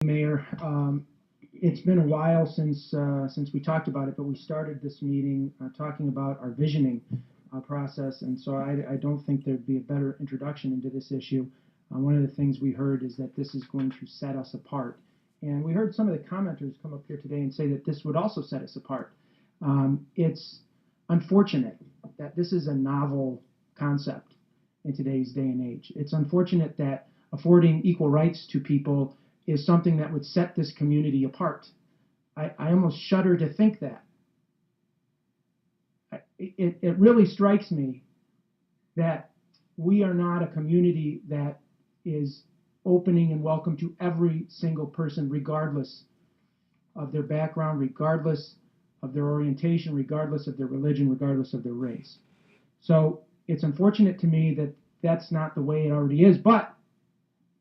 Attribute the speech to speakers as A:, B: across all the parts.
A: Mayor. It's been a while since we talked about it, but we started this meeting talking about our visioning process, and so I don't think there'd be a better introduction into this issue. One of the things we heard is that this is going to set us apart, and we heard some of the commenters come up here today and say that this would also set us apart. It's unfortunate that this is a novel concept in today's day and age. It's unfortunate that affording equal rights to people is something that would set this community apart. I almost shudder to think that. It really strikes me that we are not a community that is opening and welcome to every single person, regardless of their background, regardless of their orientation, regardless of their religion, regardless of their race. So it's unfortunate to me that that's not the way it already is, but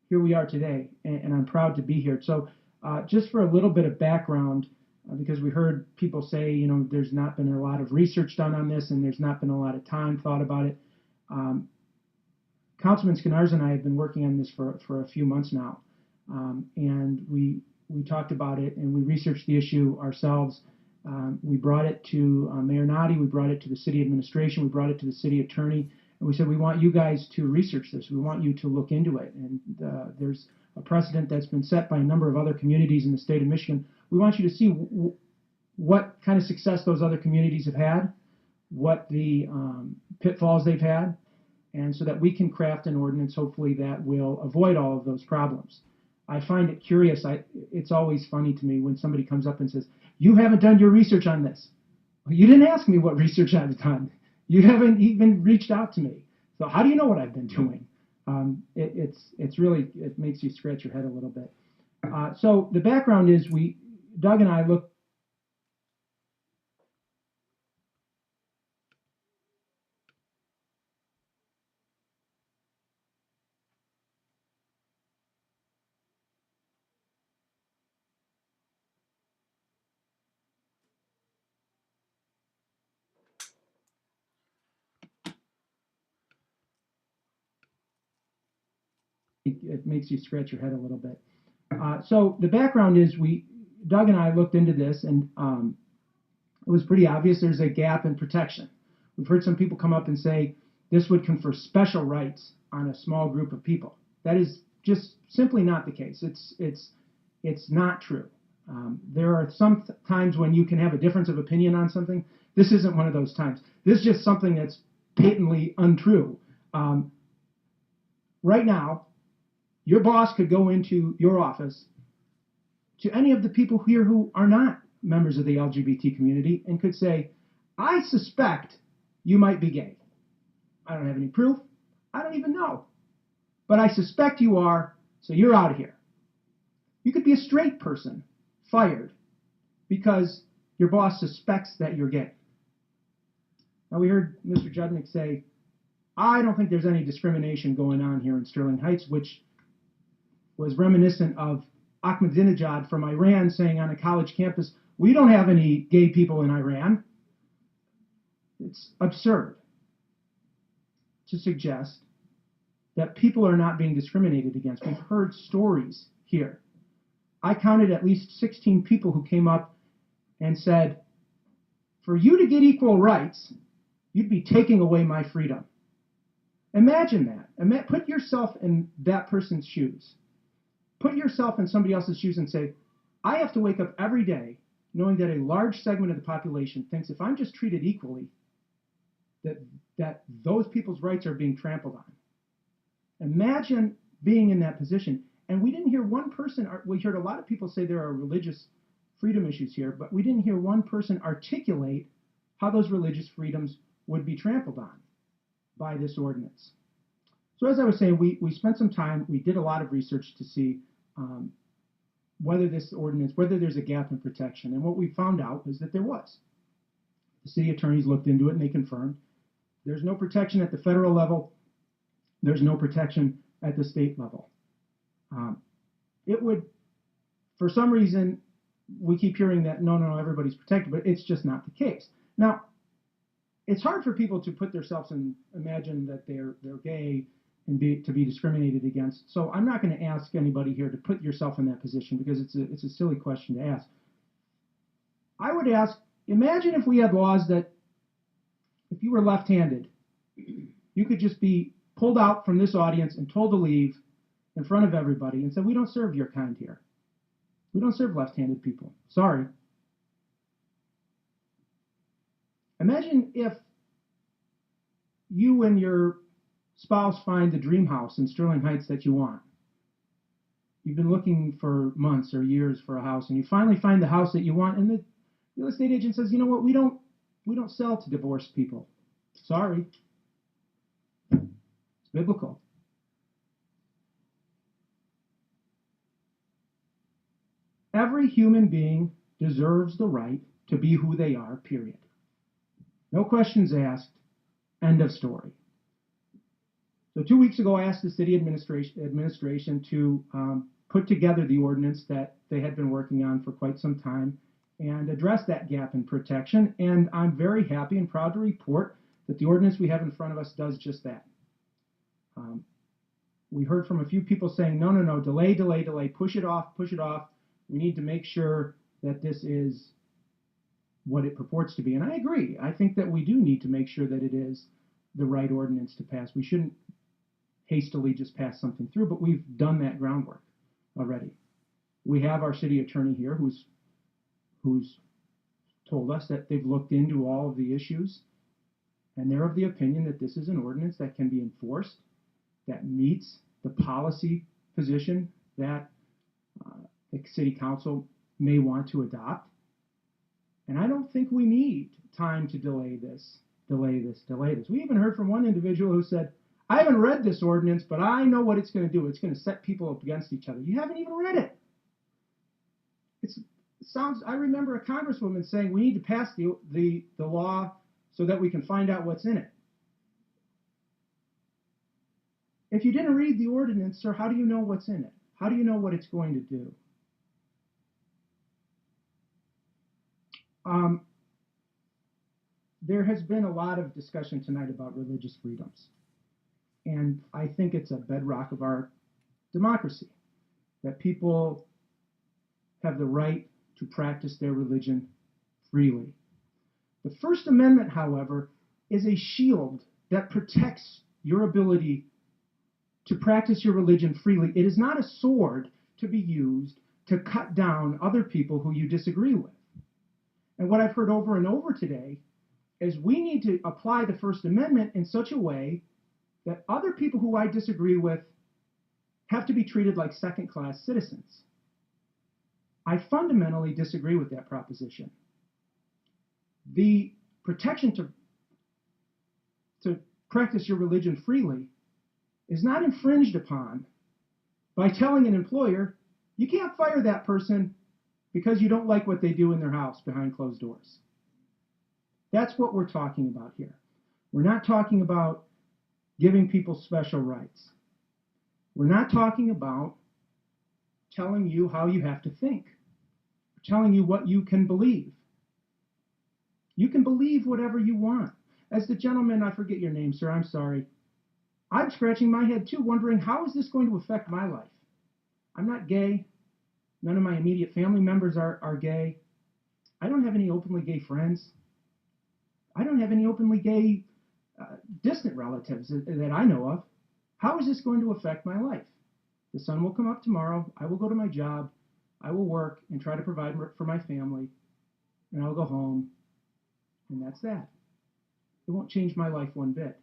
A: here we are today, and I'm proud to be here. So just for a little bit of background, because we heard people say, you know, there's not been a lot of research done on this and there's not been a lot of time thought about it. Councilman Skinars and I have been working on this for a few months now, and we talked about it and we researched the issue ourselves. We brought it to Mayor Noddy, we brought it to the city administration, we brought it to the city attorney, and we said, we want you guys to research this. We want you to look into it. And there's a precedent that's been set by a number of other communities in the state of Michigan. We want you to see what kind of success those other communities have had, what the pitfalls they've had, and so that we can craft an ordinance, hopefully, that will avoid all of those problems. I find it curious. It's always funny to me when somebody comes up and says, you haven't done your research on this. Well, you didn't ask me what research I've done. You haven't even reached out to me. So how do you know what I've been doing? It's really, it makes you scratch your head a little bit. So the background is Doug and I looked. It makes you scratch your head a little bit. So the background is Doug and I looked into this, and it was pretty obvious there's a gap in protection. We've heard some people come up and say this would confer special rights on a small group of people. That is just simply not the case. It's not true. There are some times when you can have a difference of opinion on something. This isn't one of those times. This is just something that's patently untrue. Right now, your boss could go into your office to any of the people here who are not members of the LGBT community and could say, I suspect you might be gay. I don't have any proof. I don't even know. But I suspect you are, so you're out of here. You could be a straight person fired because your boss suspects that you're gay. Now, we heard Mr. Judnick say, I don't think there's any discrimination going on here in Sterling Heights, which was reminiscent of Ahmadinejad from Iran saying on a college campus, we don't have any gay people in Iran. It's absurd to suggest that people are not being discriminated against. We've heard stories here. I counted at least 16 people who came up and said, for you to get equal rights, you'd be taking away my freedom. Imagine that. Put yourself in that person's shoes. Put yourself in somebody else's shoes and say, I have to wake up every day knowing that a large segment of the population thinks if I'm just treated equally, that those people's rights are being trampled on. Imagine being in that position. And we didn't hear one person, we heard a lot of people say there are religious freedom issues here, but we didn't hear one person articulate how those religious freedoms would be trampled on by this ordinance. So as I was saying, we spent some time, we did a lot of research to see whether this ordinance, whether there's a gap in protection. And what we found out was that there was. The city attorneys looked into it and they confirmed there's no protection at the federal level. There's no protection at the state level. It would, for some reason, we keep hearing that, no, everybody's protected, but it's just not the case. Now, it's hard for people to put themselves in, imagine that they're gay and to be discriminated against. So I'm not going to ask anybody here to put yourself in that position because it's a silly question to ask. I would ask, imagine if we had laws that if you were left-handed, you could just be pulled out from this audience and told to leave in front of everybody and said, we don't serve your kind here. We don't serve left-handed people. Sorry. Imagine if you and your spouse find the dream house in Sterling Heights that you want. You've been looking for months or years for a house, and you finally find the house that you want, and the real estate agent says, you know what, we don't sell to divorced people. Sorry. It's biblical. Every human being deserves the right to be who they are, period. No questions asked. End of story. So 2 weeks ago, I asked the city administration to put together the ordinance that they had been working on for quite some time and address that gap in protection. And I'm very happy and proud to report that the ordinance we have in front of us does just that. We heard from a few people saying, no, delay, push it off. We need to make sure that this is what it purports to be. And I agree. I think that we do need to make sure that it is the right ordinance to pass. We shouldn't hastily just pass something through, but we've done that groundwork already. We have our city attorney here who's told us that they've looked into all of the issues, and they're of the opinion that this is an ordinance that can be enforced, that meets the policy position that the city council may want to adopt. And I don't think we need time to delay this. We even heard from one individual who said, I haven't read this ordinance, but I know what it's going to do. It's going to set people up against each other. You haven't even read it. It sounds. I remember a congresswoman saying we need to pass the law so that we can find out what's in it. If you didn't read the ordinance, sir, how do you know what's in it? How do you know what it's going to do? There has been a lot of discussion tonight about religious freedoms. And I think it's a bedrock of our democracy, that people have the right to practice their religion freely. The First Amendment, however, is a shield that protects your ability to practice your religion freely. It is not a sword to be used to cut down other people who you disagree with. And what I've heard over and over today is we need to apply the First Amendment in such a way that other people who I disagree with have to be treated like second-class citizens. I fundamentally disagree with that proposition. The protection to practice your religion freely is not infringed upon by telling an employer, you can't fire that person because you don't like what they do in their house behind closed doors. That's what we're talking about here. We're not talking about giving people special rights. We're not talking about telling you how you have to think, telling you what you can believe. You can believe whatever you want. As the gentleman, I forget your name, sir, I'm sorry. I'm scratching my head too, wondering how is this going to affect my life? I'm not gay. None of my immediate family members are gay. I don't have any openly gay friends. I don't have any openly gay distant relatives that I know of. How is this going to affect my life? The sun will come up tomorrow. I will go to my job. I will work and try to provide for my family. And I'll go home. And that's that. It won't change my life one bit.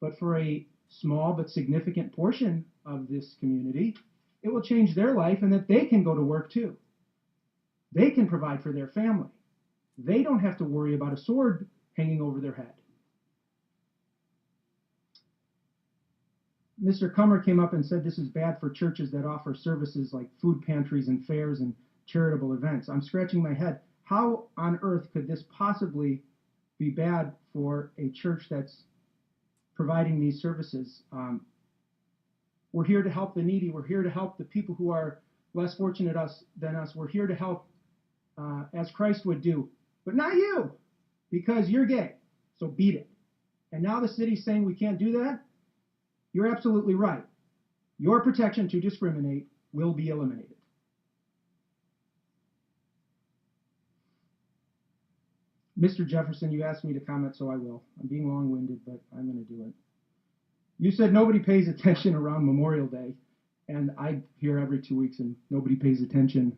A: But for a small but significant portion of this community, it will change their life and that they can go to work too. They can provide for their family. They don't have to worry about a sword hanging over their head. Mr. Kummer came up and said this is bad for churches that offer services like food pantries and fairs and charitable events. I'm scratching my head. How on earth could this possibly be bad for a church that's providing these services? We're here to help the needy. We're here to help the people who are less fortunate than us. We're here to help as Christ would do. But not you, because you're gay. So beat it. And now the city's saying we can't do that? You're absolutely right. Your protection to discriminate will be eliminated. Mr. Jefferson, you asked me to comment, so I will. I'm being long-winded, but I'm going to do it. You said nobody pays attention around Memorial Day, and I hear every 2 weeks, and nobody pays attention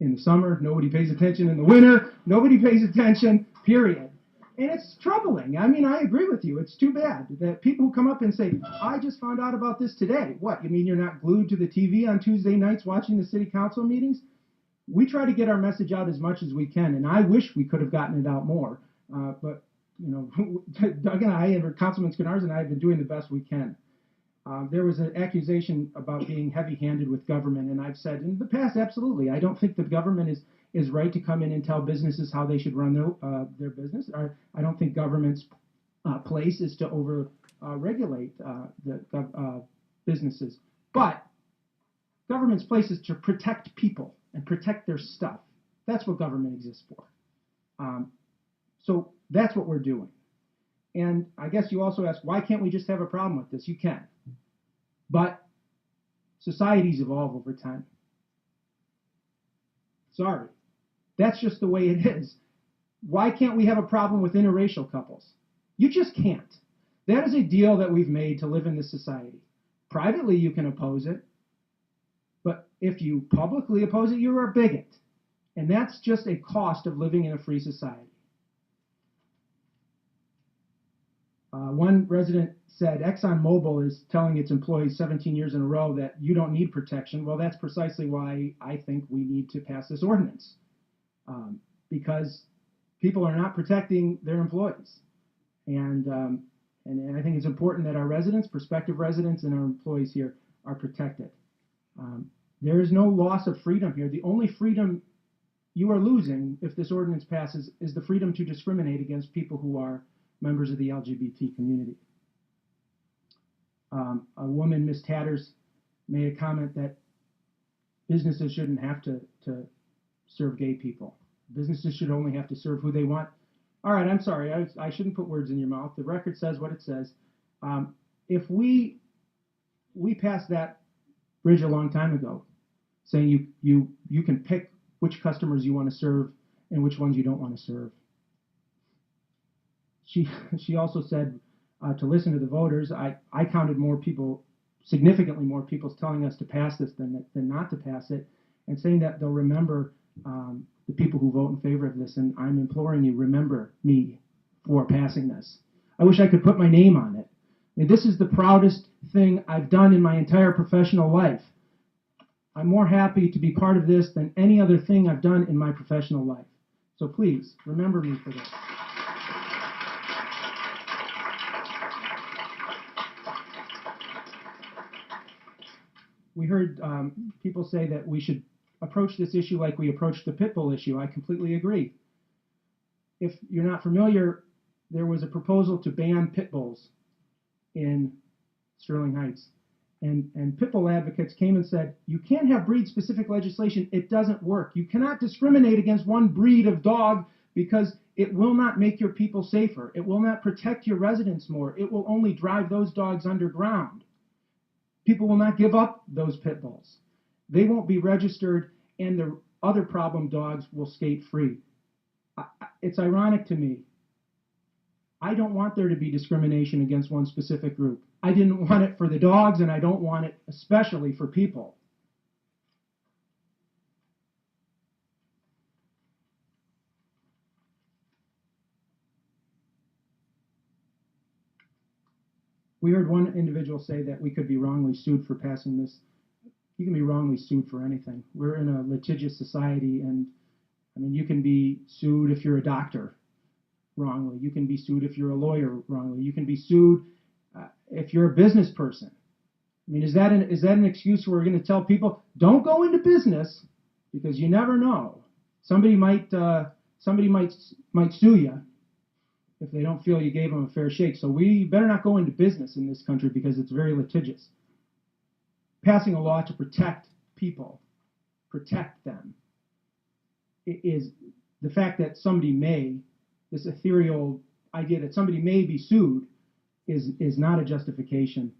A: in the summer, nobody pays attention in the winter, nobody pays attention, period. And it's troubling. I mean, I agree with you. It's too bad that people who come up and say, I just found out about this today. What, you mean you're not glued to the TV on Tuesday nights watching the city council meetings? We try to get our message out as much as we can, and I wish we could have gotten it out more. But, you know, Doug and I, and Councilman Skinars and I have been doing the best we can. There was an accusation about being heavy-handed with government, and I've said in the past, absolutely. I don't think the government is right to come in and tell businesses how they should run their business. I don't think government's place is to over-regulate the businesses. But government's place is to protect people and protect their stuff. That's what government exists for. So that's what we're doing. And I guess you also ask, why can't we just have a problem with this? You can. But societies evolve over time. Sorry. That's just the way it is. Why can't we have a problem with interracial couples? You just can't. That is a deal that we've made to live in this society. Privately, you can oppose it. But if you publicly oppose it, you're a bigot. And that's just a cost of living in a free society. One resident said ExxonMobil is telling its employees 17 years in a row that you don't need protection. Well, that's precisely why I think we need to pass this ordinance. Because people are not protecting their employees. And I think it's important that our residents, prospective residents, and our employees here are protected. There is no loss of freedom here. The only freedom you are losing if this ordinance passes is the freedom to discriminate against people who are members of the LGBT community. A woman, Ms. Tatters, made a comment that businesses shouldn't have to serve gay people. Businesses should only have to serve who they want. All right, I'm sorry. I shouldn't put words in your mouth. The record says what it says. If we passed that bridge a long time ago, saying you can pick which customers you want to serve and which ones you don't want to serve. She also said to listen to the voters. I counted more people, significantly more people telling us to pass this than not to pass it, and saying that they'll remember the people who vote in favor of this. And I'm imploring you, remember me for passing this. I wish I could put my name on it. I mean, this is the proudest thing I've done in my entire professional life. I'm more happy to be part of this than any other thing I've done in my professional life. So please, remember me for this. We heard people say that we should approach this issue like we approached the pit bull issue. I completely agree. If you're not familiar, there was a proposal to ban pit bulls in Sterling Heights. And pit bull advocates came and said, you can't have breed-specific legislation. It doesn't work. You cannot discriminate against one breed of dog because it will not make your people safer. It will not protect your residents more. It will only drive those dogs underground. People will not give up those pit bulls. They won't be registered, and the other problem dogs will skate free. It's ironic to me. I don't want there to be discrimination against one specific group. I didn't want it for the dogs, and I don't want it especially for people. We heard one individual say that we could be wrongly sued for passing this. You can be wrongly sued for anything. We're in a litigious society, and I mean, you can be sued if you're a doctor wrongly. You can be sued if you're a lawyer wrongly. You can be sued if you're a business person. I mean, is that an excuse where we're going to tell people don't go into business because you never know? Somebody might sue you if they don't feel you gave them a fair shake. So we better not go into business in this country because it's very litigious. Passing a law to protect people, protect them, is the fact that somebody may, this ethereal idea that somebody may be sued is not a justification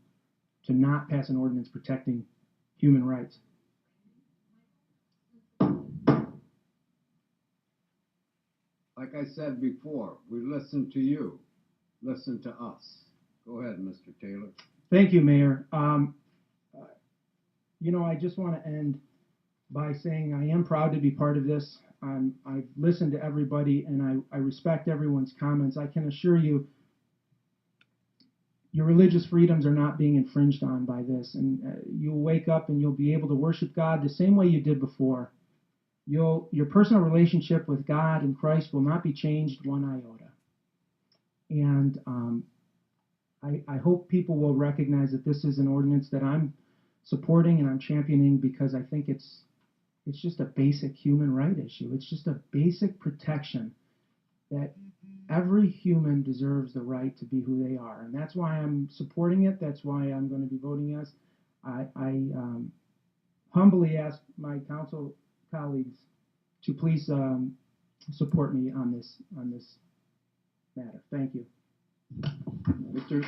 A: to not pass an ordinance protecting human rights.
B: Like I said before, we listen to you. Listen to us. Go ahead, Mr. Taylor.
A: Thank you, Mayor. I just want to end by saying I am proud to be part of this. I've listened to everybody, and I respect everyone's comments. I can assure you, your religious freedoms are not being infringed on by this, and you'll wake up and you'll be able to worship God the same way you did before. Your personal relationship with God and Christ will not be changed one iota. And I hope people will recognize that this is an ordinance that I'm supporting and I'm championing because I think it's just a basic human right issue. It's just a basic protection that every human deserves the right to be who they are. And that's why I'm supporting it. That's why I'm going to be voting yes. I humbly ask my council colleagues to please support me on this matter. Thank you.
B: Mr.